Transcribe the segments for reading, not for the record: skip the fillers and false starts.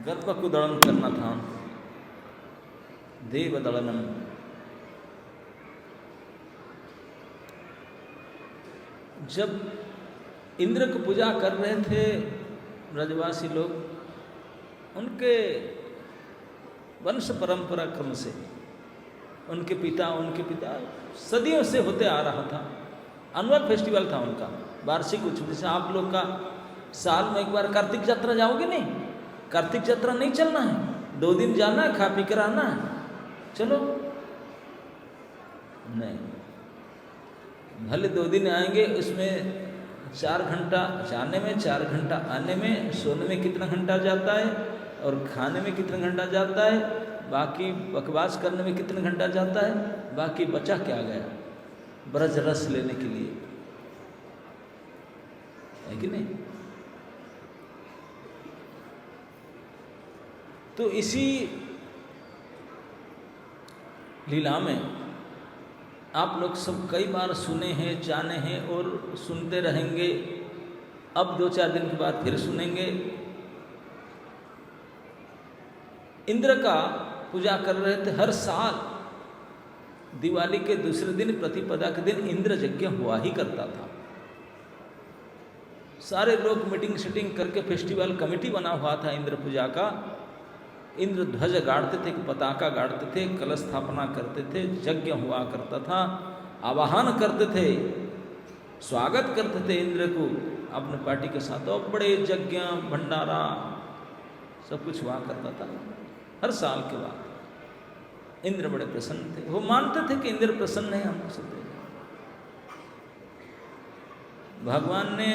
गर्भकुदड़न करना था उनको, देवदलनम। जब इंद्र को पूजा कर रहे थे ब्रजवासी लोग, उनके वंश परंपरा क्रम से उनके पिता सदियों से होते आ रहा था। एनुअल फेस्टिवल था उनका, वार्षिक उत्सव। जैसे आप लोग का साल में एक बार कार्तिक यात्रा जाओगे, नहीं कार्तिक यात्रा नहीं चलना है, 2 दिन जाना है, खा पी कर आना है, चलो नहीं, भले 2 दिन आएंगे, उसमें 4 घंटा जाने में, 4 घंटा आने में, सोने में कितना घंटा जाता है और खाने में कितना घंटा जाता है, बाकी बकवास करने में कितना घंटा जाता है, बाकी बचा क्या गया ब्रज रस लेने के लिए, है कि नहीं। तो इसी लीला में आप लोग सब कई बार सुने हैं, जाने हैं और सुनते रहेंगे। अब 2-4 दिन के बाद फिर सुनेंगे। इंद्र का पूजा कर रहे थे। हर साल दिवाली के दूसरे दिन, प्रतिपदा के दिन इंद्र यज्ञ हुआ ही करता था। सारे लोग मीटिंग शीटिंग करके फेस्टिवल कमेटी बना हुआ था इंद्र पूजा का। इंद्र ध्वज गाड़ते थे, पताका गाड़ते थे, कलश स्थापना करते थे, यज्ञ हुआ करता था, आवाहन करते थे, स्वागत करते थे इंद्र को अपने पार्टी के साथ। और बड़े यज्ञ भंडारा सब कुछ हुआ करता था हर साल के बाद। इंद्र बड़े प्रसन्न थे, वो मानते थे कि इंद्र प्रसन्न है हमको सब दे। भगवान ने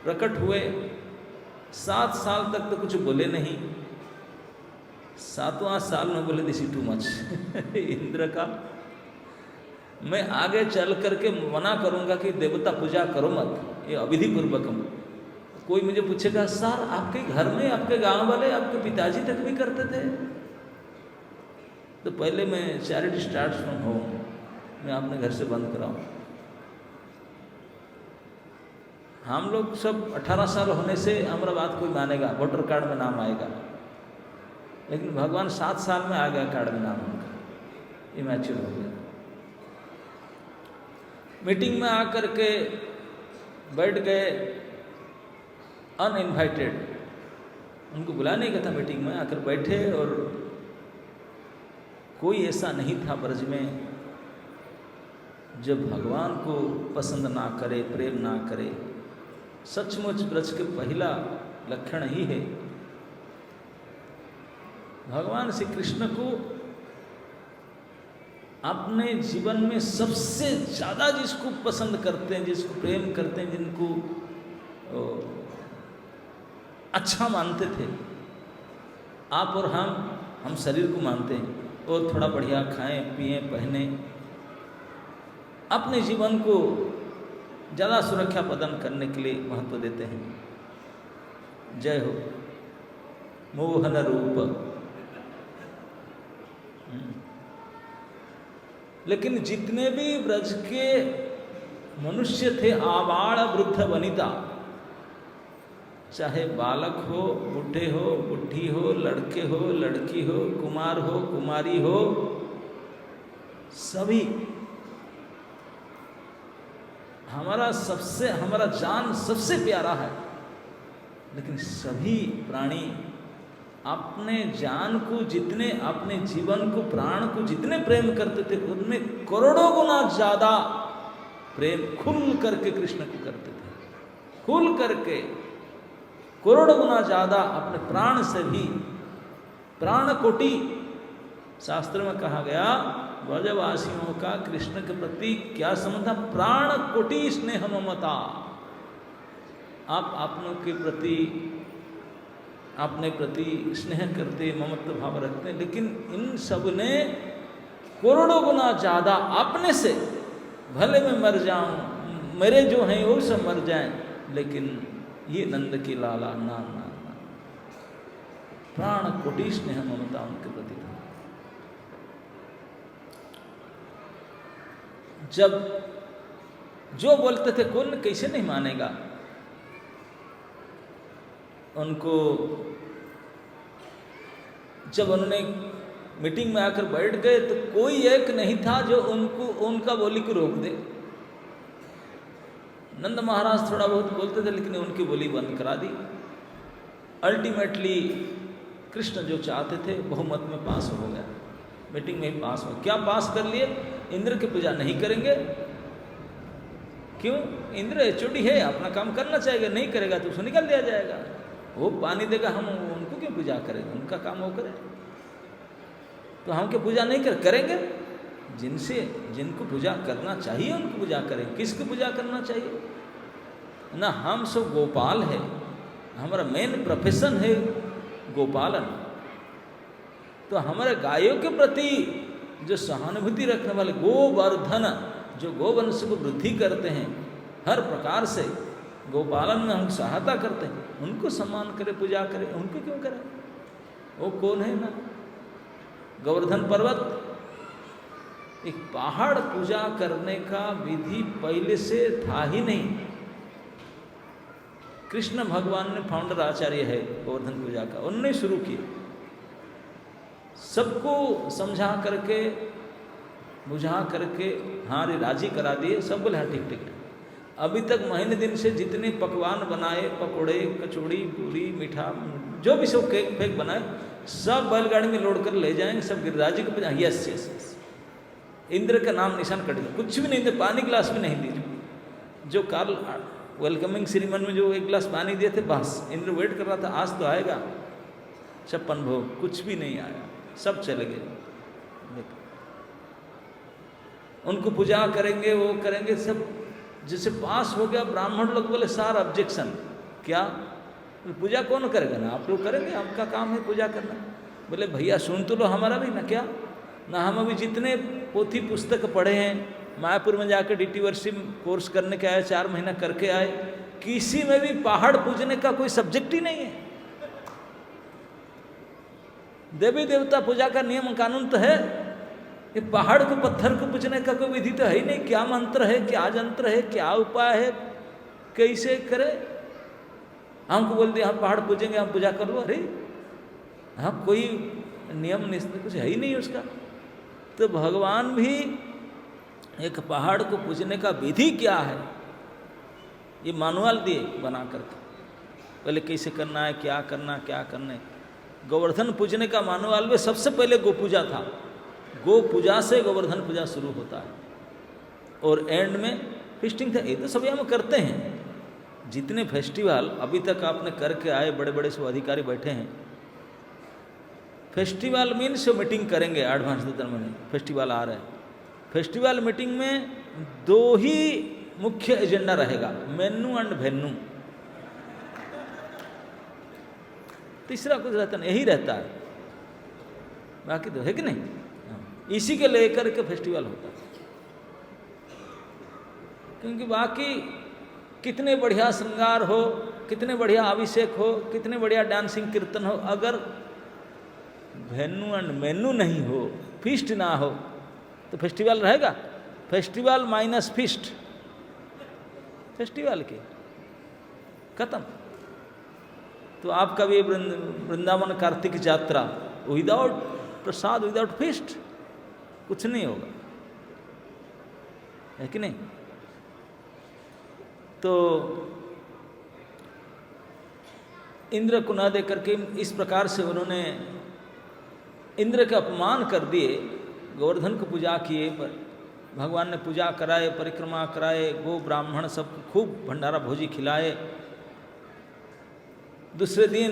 प्रकट हुए, 7 साल तक तो कुछ बोले नहीं, 7वां साल में बोले this is too much. Indra का मैं आगे चल करके मना करूंगा कि देवता पूजा करो मत, ये अविधि पूर्वक। कोई मुझे पूछेगा सर आपके घर में, आपके गांव वाले, आपके पिताजी तक भी करते थे, तो पहले मैं चैरिटी स्टार्ट फ्रॉम होम, मैं अपने घर से बंद कराऊं। हम लोग सब 18 साल होने से हमारा बात कोई मानेगा, वोटर कार्ड में नाम आएगा, लेकिन भगवान 7 साल में आ गया कार्ड में नाम उनका, इमैच्योर हो गया। मीटिंग में आकर के बैठ गए अनइनवाइटेड, उनको बुला नहीं गया था, मीटिंग में आकर बैठे। और कोई ऐसा नहीं था ब्रज में जब भगवान को पसंद ना करे, प्रेम ना करे। सचमुच ब्रज के पहला लक्षण ही है। भगवान श्री कृष्ण को अपने जीवन में सबसे ज़्यादा जिसको पसंद करते हैं, जिसको प्रेम करते हैं, जिनको अच्छा मानते थे, आप और हम शरीर को मानते हैं और थोड़ा बढ़िया खाएं पिएं पहने, अपने जीवन को ज़्यादा सुरक्षा प्रदान करने के लिए महत्व देते हैं। जय हो मोहन रूप। लेकिन जितने भी ब्रज के मनुष्य थे, आबाल वृद्ध वनिता, चाहे बालक हो, बूढ़े हो, बुढ़ी हो, लड़के हो, लड़की हो, कुमार हो, कुमारी हो, सभी हमारा जान सबसे प्यारा है। लेकिन सभी प्राणी अपने जान को जितने, अपने जीवन को, प्राण को जितने प्रेम करते थे, उनमें करोड़ों गुना ज़्यादा प्रेम खुल करके कृष्ण को करते थे। खुल करके करोड़ों गुना ज़्यादा अपने प्राण से भी। प्राण कोटि, शास्त्र में कहा गया, ब्रजवासियों का कृष्ण के प्रति क्या संबंध था? प्राण कोटि स्नेह ममता। आप अपने प्रति स्नेह करते, ममत्व भाव रखते हैं, लेकिन इन सब ने करोड़ों गुना ज़्यादा अपने से, भले मैं मर जाऊं, मेरे जो हैं वो सब मर जाएं, लेकिन ये नंद की लाला ना ना ना, प्राण कोटि स्नेह ममता उनके प्रति था। जब जो बोलते थे कौन कैसे नहीं मानेगा, उनको जब उन्होंने मीटिंग में आकर बैठ गए तो कोई एक नहीं था जो उनका बोली को रोक दे। नंद महाराज थोड़ा बहुत बोलते थे लेकिन उनकी बोली बंद करा दी। अल्टीमेटली कृष्ण जो चाहते थे बहुमत में पास हो गया, मीटिंग में ही पास हो। क्या पास कर लिए? इंद्र की पूजा नहीं करेंगे। क्यों? इंद्र एचओडी है, अपना काम करना चाहिए, नहीं करेगा तो उसको निकाल दिया जाएगा। वो पानी देगा, हम उनको क्यों पूजा करेंगे? उनका काम वो करें। तो हम क्या पूजा नहीं करेंगे? जिनको पूजा करना चाहिए उनको पूजा करें। किसकी पूजा करना चाहिए? ना, हम सब गोपाल है, हमारा मेन प्रोफेशन है गोपालन। तो हमारे गायों के प्रति जो सहानुभूति रखने वाले गोवर्धन, जो गोवंश को वृद्धि करते हैं हर प्रकार से, गोपालन में हम सहायता करते हैं, उनको सम्मान करें, पूजा करें। उनको क्यों करें? वो कौन है? ना, गोवर्धन पर्वत एक पहाड़ पूजा करने का विधि पहले से था ही नहीं। कृष्ण भगवान ने फाउंडर आचार्य है गोवर्धन पूजा का, उन्होंने शुरू किया। सबको समझा करके, बुझा करके, हाँ रे राजी करा दिए। सब बोले हाँ ठीक ठीक। अभी तक महीने दिन से जितने पकवान बनाए, पकोड़े, कचौड़ी, पूरी, मीठा, जो भी सब केक फेक बनाए, सब बैलगाड़ी में लोड कर ले जाएंगे। सब गिरिराज जी को पूजा। Yes yes yes. इंद्र का नाम निशान कट गया। कुछ भी नहीं दे, पानी गिलास भी नहीं दीजिए। जो कार्ल वेलकमिंग सेरेमनी में जो एक गिलास पानी दिए थे, बस इंद्र वेट कर रहा था, आज तो आएगा। 56 भोग, कुछ भी नहीं आया, सब चले गए। उनको पूजा करेंगे, वो करेंगे, सब जिसे पास हो गया। ब्राह्मण लोग बोले सार ऑब्जेक्शन। क्या? पूजा कौन करेगा? ना आप लोग करेंगे, आपका काम है पूजा करना। बोले भैया सुन तो लो हमारा भी ना। क्या ना, हम अभी जितने पोथी पुस्तक पढ़े हैं, मायापुर में जाकर डीटीवर्सी कोर्स करने के आए, 4 महीना करके आए, किसी में भी पहाड़ पूजने का कोई सब्जेक्ट ही नहीं है। देवी देवता पूजा का नियम कानून तो है, ये पहाड़ को, पत्थर को पूजने का कोई विधि तो है ही नहीं। क्या मंत्र है, क्या जंत्र है, क्या उपाय है, कैसे करे? हमको बोल दिया हम पहाड़ पूजेंगे, हम पूजा कर लो। अरे हाँ, कोई नियम निश्चित कुछ है ही नहीं उसका। तो भगवान भी एक पहाड़ को पूजने का विधि क्या है, ये मानुअल दिए बना करके, पहले कैसे करना है, क्या करना, क्या करना है। गोवर्धन पूजने का मानुअल में सबसे पहले गो पूजा था। गो पूजा से गोवर्धन पूजा शुरू होता है और एंड में फिस्टिंग था। ये तो सब हम करते हैं। जितने फेस्टिवल अभी तक आपने करके आए, बड़े बड़े सब अधिकारी बैठे हैं। फेस्टिवल मीन्स मीटिंग करेंगे, एडवांस में फेस्टिवल आ रहे हैं। फेस्टिवल मीटिंग में 2 ही मुख्य एजेंडा रहेगा, मेन्यू एंड वेन्यू। तीसरा कुछ रहता नहीं, यही रहता है, बाकी तो है कि नहीं। इसी के लेकर के फेस्टिवल होता है। क्योंकि बाकी कितने बढ़िया श्रृंगार हो, कितने बढ़िया अभिषेक हो, कितने बढ़िया डांसिंग कीर्तन हो, अगर वेन्यू एंड मेन्यू नहीं हो, फीस्ट ना हो, तो फेस्टिवल रहेगा? फेस्टिवल माइनस फीस्ट, फेस्टिवल के खत्म। तो आपका भी वृंदावन कार्तिक यात्रा विदाउट प्रसाद, विदाउट फीस्ट कुछ नहीं होगा, है कि नहीं? तो इंद्र को न दे करके इस प्रकार से उन्होंने इंद्र का अपमान कर दिए। गोवर्धन को पूजा किए, पर भगवान ने पूजा कराए, परिक्रमा कराए, गो ब्राह्मण सब खूब भंडारा भोजी खिलाए। दूसरे दिन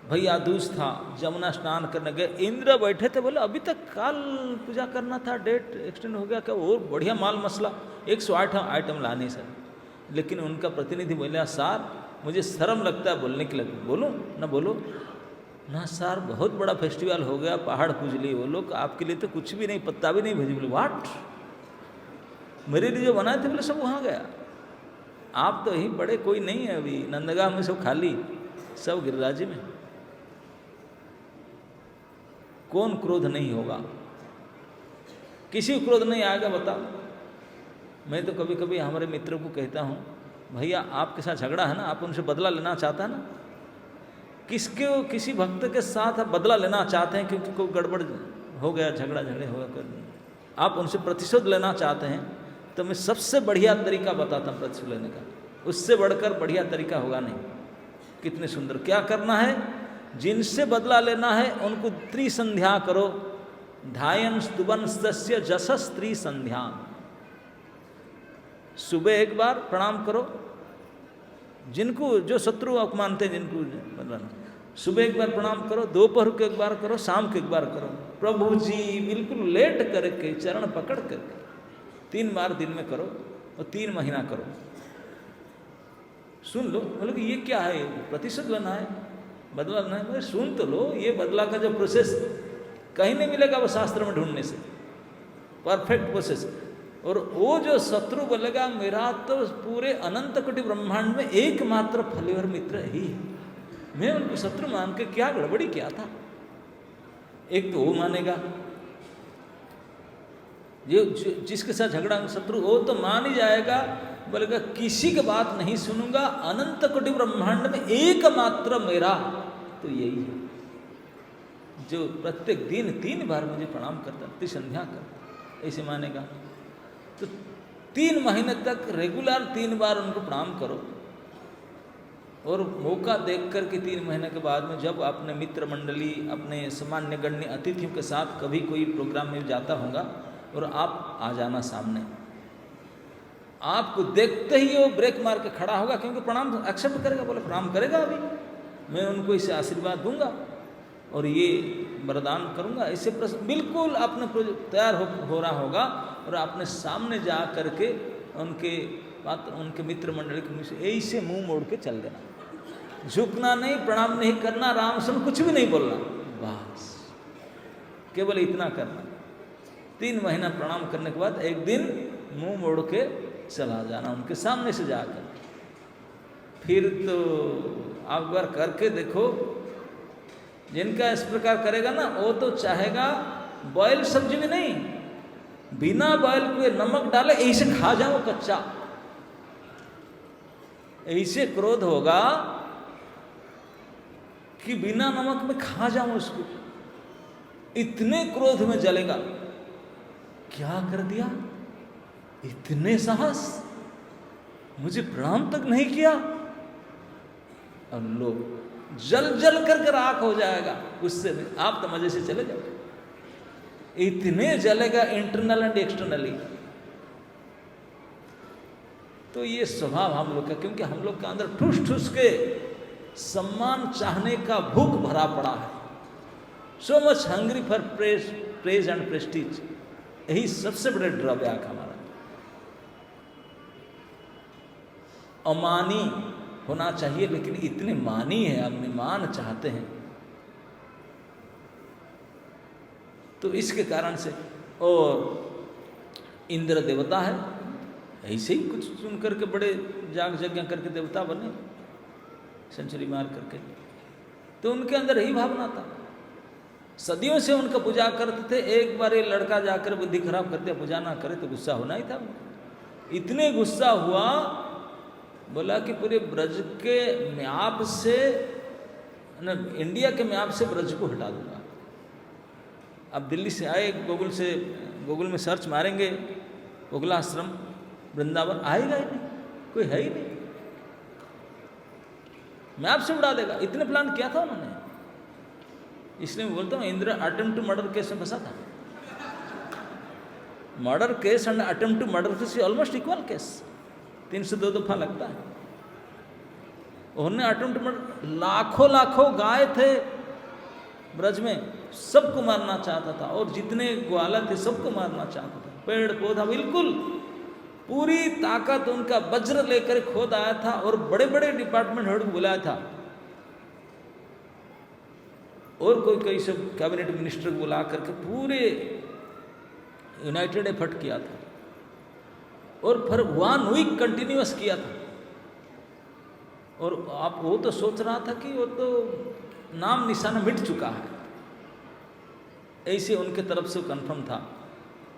भैया दूज था, जमुना स्नान करने गए। इंद्र बैठे थे, बोले अभी तक कल पूजा करना था, डेट एक्सटेंड हो गया क्या? और बढ़िया माल मसला 108 आइटम लाने सर। लेकिन उनका प्रतिनिधि बोला सार मुझे शर्म लगता है बोलने के लिए। बोलो ना, बोलो ना सर, बहुत बड़ा फेस्टिवल हो गया, पहाड़ पूज लिए वो लोग, आपके लिए तो कुछ भी नहीं, पत्ता भी नहीं भेजे। बोले वाट, मेरे लिए जो बनाए थे बोले सब वहाँ गया, आप तो यही बड़े, कोई नहीं है अभी, नंदगांव में सब खाली, सब गिरिराज में। कौन क्रोध नहीं होगा? किसी को क्रोध नहीं आएगा बताओ? मैं तो कभी कभी हमारे मित्रों को कहता हूँ, भैया आपके साथ झगड़ा है ना, आप उनसे बदला लेना चाहता है ना, किसी भक्त के साथ आप बदला लेना चाहते हैं क्योंकि कोई गड़बड़ हो गया, झगड़े हो गया, आप उनसे प्रतिशोध लेना चाहते हैं, तो मैं सबसे बढ़िया तरीका बताता हूँ प्रतिशोध लेने का। उससे बढ़कर बढ़िया तरीका होगा नहीं। कितने सुंदर, क्या करना है, जिनसे बदला लेना है उनको त्रिसंध्या करो। ध्यान स्तुवन सस्य जसस त्रिसंध्या। सुबह एक बार प्रणाम करो, जिनको जो शत्रु आप मानते हैं, जिनको मतलब सुबह एक बार प्रणाम करो, दोपहर को एक बार करो, शाम को एक बार करो। प्रभु जी बिल्कुल लेट करके चरण पकड़ करके 3 बार दिन में करो और 3 महीना करो। सुन लो, बोलो कि ये क्या है, प्रतिशोध लेना है, बदला लेना है। सुन तो लो, ये बदला का जो प्रोसेस कहीं नहीं मिलेगा वो शास्त्र में ढूंढने से, परफेक्ट प्रोसेस। और वो जो शत्रु बोलेगा मेरा तो पूरे अनंत कोटि ब्रह्मांड में एकमात्र फलेवर मित्र ही है, मैं उनको शत्रु मान के क्या गड़बड़ी किया था। एक तो वो मानेगा, जिसके साथ झगड़ा शत्रु वो तो मान ही जाएगा, बोलेगा किसी की बात नहीं सुनूंगा, अनंत कोटि ब्रह्मांड में एकमात्र मेरा तो यही है, जो प्रत्येक दिन 3 बार मुझे प्रणाम करता, त्रिसंध्या करता, ऐसे मानेगा। तो 3 महीने तक रेगुलर 3 बार उनको प्रणाम करो। और मौका देख कर के 3 महीने के बाद में जब अपने मित्र मंडली, अपने सामान्य गण्य अतिथियों के साथ कभी कोई प्रोग्राम में जाता होगा और आप आ जाना सामने, आपको देखते ही वो ब्रेक मार के खड़ा होगा, क्योंकि प्रणाम एक्सेप्ट करेगा, बोले प्रणाम करेगा, अभी मैं उनको इसे आशीर्वाद दूंगा और ये वरदान करूंगा, ऐसे बिल्कुल अपने तैयार हो रहा होगा और आपने सामने जा करके उनके मित्र मंडली के मुँह से ऐसे मुंह मोड़ के चल देना, झुकना नहीं, प्रणाम नहीं करना, राम सुन कुछ भी नहीं बोलना, बस केवल इतना करना। 3 महीना प्रणाम करने के बाद एक दिन मुंह मोड़ के चला जाना उनके सामने से जाकर। फिर तो आप एक बार करके देखो, जिनका इस प्रकार करेगा ना, वो तो चाहेगा बॉयल सब्जी भी नहीं, बिना बॉयल किए नमक डाले ऐसे खा जाओ कच्चा, ऐसे क्रोध होगा कि बिना नमक में खा जाऊं उसको, इतने क्रोध में जलेगा। क्या कर दिया, इतने साहस, मुझे प्रणाम तक नहीं किया, और लोग जल जल करके राख हो जाएगा उससे भी, आप तो मजे से चले जाओ, इतने जलेगा इंटरनल एंड एक्सटर्नली। तो ये स्वभाव हम लोग का, क्योंकि हम लोग के अंदर ठूस ठूस के सम्मान चाहने का भूख भरा पड़ा है, so much hungry for praise and Prestige, यही सबसे बड़े ड्रॉबैक हमारा। अमानी होना चाहिए, लेकिन इतने मानी है, अपने मान चाहते हैं, तो इसके कारण से। और इंद्र देवता है, ऐसे ही कुछ सुन करके बड़े जाग यज्ञ करके देवता बने, सेंचुरी मार करके, तो उनके अंदर यही भावना था, सदियों से उनका पूजा करते थे। एक बार ये लड़का जाकर बुद्धि खराब कर दिया, पूजा ना करे तो गुस्सा होना ही था उनको। इतने गुस्सा हुआ, बोला कि पूरे ब्रज के म्याप से न, इंडिया के म्याप से ब्रज को हटा दूंगा। अब दिल्ली से आए, गूगल में सर्च मारेंगे गोकुलाश्रम वृंदावन, आएगा ही नहीं, कोई है ही नहीं, मैप से उड़ा देगा। इतने प्लान किया था उन्होंने, इसलिए मैं बोलता हूँ Indra attempt to murder case में फंसा था। Murder case and attempt to murder case almost equal case, 302 दफा लगता है। उन्होंने अटेम्प्ट मर्डर, लाखों गाय थे ब्रज में, सबको मारना चाहता था, और जितने ग्वाला थे सबको मारना चाहता था। पेड़ पौधा बिल्कुल पूरी ताकत उनका वज्र लेकर खोद आया था, और बड़े बड़े डिपार्टमेंट हेड को बुलाया था, और कोई सब कैबिनेट मिनिस्टर को बुला करके पूरे यूनाइटेड एफर्ट किया था, और फिर 1 वीक कंटिन्यूअस किया था। और आप वो तो सोच रहा था कि वो तो नाम निशाना मिट चुका है, ऐसे उनके तरफ से कंफर्म था।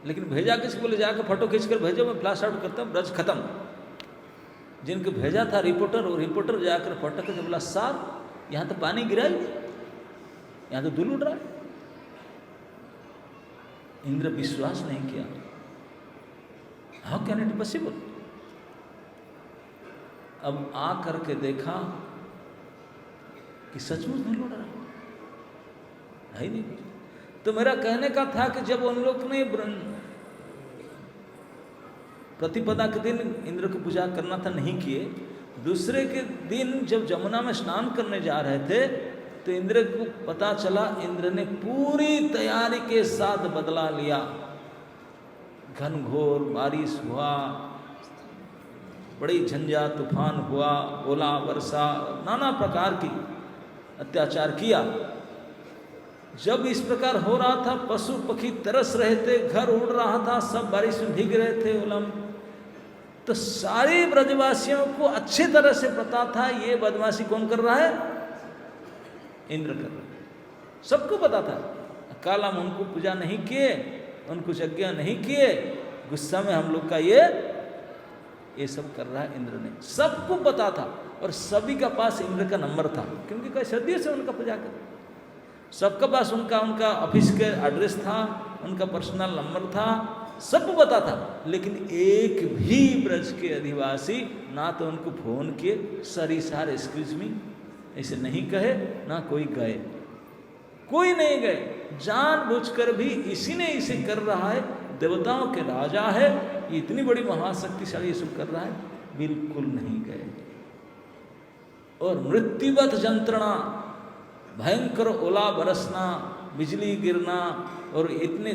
लेकिन भेजा किसी बोले जाकर फोटो खींचकर भेजो, मैं फ्लैश आउट करता हूँ, ब्रज खत्म। जिनको भेजा था रिपोर्टर, और रिपोर्टर जाकर फोटो खींच बोला, सर यहां तो पानी गिरा ही नहीं, यहां तो धूल उड़ रहा है। इंद्र विश्वास नहीं किया। How can it possible? अब आ करके देखा कि सचमुच धूल उड़ रहा है ही नहीं। तो मेरा कहने का था कि जब उन लोग ने प्रतिपदा के दिन इंद्र को पूजा करना था, नहीं किए। दूसरे के दिन जब जमुना में स्नान करने जा रहे थे तो इंद्र को पता चला, इंद्र ने पूरी तैयारी के साथ बदला लिया। घनघोर बारिश हुआ, बड़ी झंझा तूफान हुआ, ओला वर्षा, नाना प्रकार की अत्याचार किया। जब इस प्रकार हो रहा था, पशु पक्षी तरस रहे थे, घर उड़ रहा था, सब बारिश में भीग रहे थे ओलम, तो सारे ब्रजवासियों को अच्छे तरह से पता था ये बदमाशी कौन कर रहा है, इंद्र कर रहा है। सबको पता था। कल हम उनको पूजा नहीं किए, उनको यज्ञ नहीं किए, गुस्सा में हम लोग का ये सब कर रहा है इंद्र ने, सबको पता था। और सभी का पास इंद्र का नंबर था, क्योंकि कई सदियों से उनका पूजा कर, सबके पास उनका ऑफिस के एड्रेस था, उनका पर्सनल नंबर था, सबको पता था। लेकिन एक भी ब्रज के अधिवासी ना तो उनको फोन किए, सरी सार एक्सक्यूज मी ऐसे नहीं कहे, ना कोई गए, कोई नहीं गए। जानबूझकर भी इसी ने इसे कर रहा है, देवताओं के राजा है, ये इतनी बड़ी महाशक्तिशाली सब कर रहा है, बिल्कुल नहीं गए। और मृत्युवत यंत्रणा, भयंकर ओला बरसना, बिजली गिरना और इतने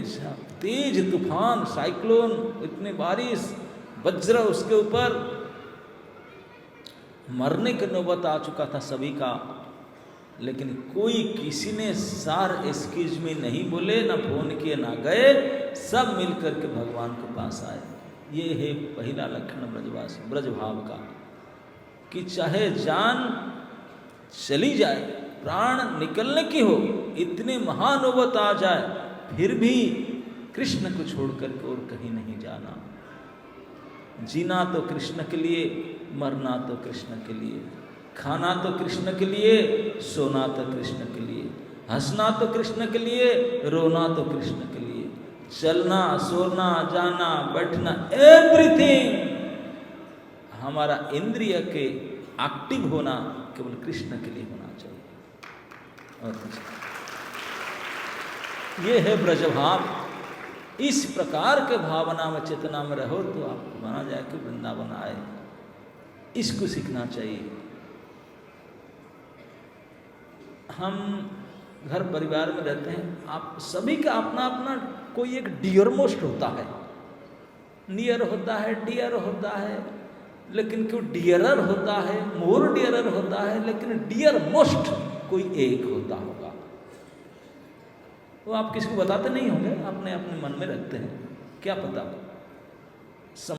तेज तूफान, साइक्लोन, इतने बारिश, वज्र उसके ऊपर, मरने की नौबत आ चुका था सभी का। लेकिन कोई किसी ने सार एक्सक्यूज में नहीं बोले, ना फोन किए, ना गए, सब मिलकर के भगवान के पास आए। ये है पहला लक्षण ब्रजवास ब्रजभाव का, कि चाहे जान चली जाए, प्राण निकलने की हो, इतनी महानौबत आ जाए, फिर भी कृष्ण को छोड़कर के और कहीं नहीं जाना। जीना तो कृष्ण के लिए, मरना तो कृष्ण के लिए, खाना तो कृष्ण के लिए, सोना तो कृष्ण के लिए, हंसना तो कृष्ण के लिए, रोना तो कृष्ण के लिए, चलना, सोना, जाना, बैठना, एवरीथिंग हमारा इंद्रिय के एक्टिव होना केवल कृष्ण के लिए होना चाहिए। और ये है ब्रजभाव। इस प्रकार के भावना में, चेतना में रहो तो आपको माना जाए कि वृंदावन आए। इसको सीखना चाहिए। हम घर परिवार में रहते हैं, आप सभी का अपना अपना कोई एक डियर मोस्ट होता है, नियर होता है, डियर होता है, लेकिन क्यों डियरर होता है, मोर डियरर होता है, लेकिन डियर मोस्ट कोई एक होता होगा। वो आप किसी को बताते नहीं होंगे, अपने अपने मन में रखते हैं, क्या पता।